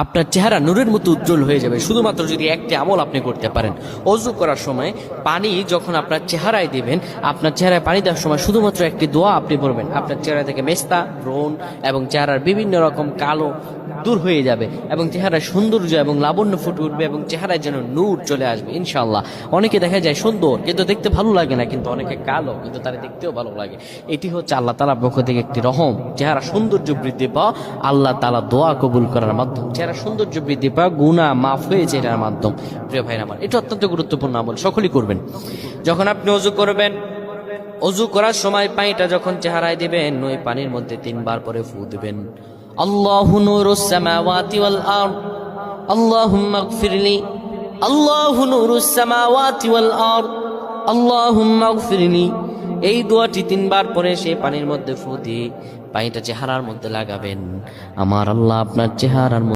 আপনার চেহারা নূরের মতো উজ্জ্বল হয়ে যাবে শুধুমাত্র যদি একটি আমল আপনি করতে পারেন। অজু করার সময় পানি যখন আপনার চেহারায় দিবেন, আপনার চেহারায় পানি দেওয়ার সময় শুধুমাত্র একটি দোয়া আপনি পড়বেন, আপনার চেহারা থেকে মেস্তা, ব্রণ এবং চেহারার বিভিন্ন রকম কালো দূর হয়ে যাবে এবং চেহারায় সৌন্দর্য এবং লাবণ্য ফুটে উঠবে এবং চেহারায় যেন নূর চলে আসবে ইনশাআল্লাহ। অনেকে দেখা যায় সুন্দর কিন্তু দেখতে ভালো লাগে না, কিন্তু অনেকে কালো কিন্তু তারা দেখতেও ভালো লাগে। এটি হচ্ছে আল্লাহ তাআলার পক্ষ থেকে একটি রহম। চেহারা সৌন্দর্য বৃদ্ধি পাওয়া আল্লাহ তাআলা দোয়া কবুল করার মাধ্যম, চেহারা সৌন্দর্য বৃদ্ধি পাওয়া গুনাহ মাফ হয়েছে এটার মাধ্যম। প্রিয় ভাইরা আমার, এটা অত্যন্ত গুরুত্বপূর্ণ আমল, সকলেই করবেন। যখন আপনি অজু করবেন, অজু করার সময় পানিটা যখন চেহারায় দিবেন, ওই পানির মধ্যে 3 বার করে ফু দিবেন। আল্লাহু নূরুস সামাওয়াতি ওয়াল আরদ আল্লাহুম্মা ইগফিরলি, আল্লাহু নূরুস সামাওয়াতি ওয়াল আরদ আল্লাহুম্মা ইগফিরলি। এই দোয়াটি 3 বার পরে সেই পানির মধ্যে ফু দিয়ে পানিটা চেহারার মধ্যে লাগাবেন। আমার আল্লাহ আপনার চেহারার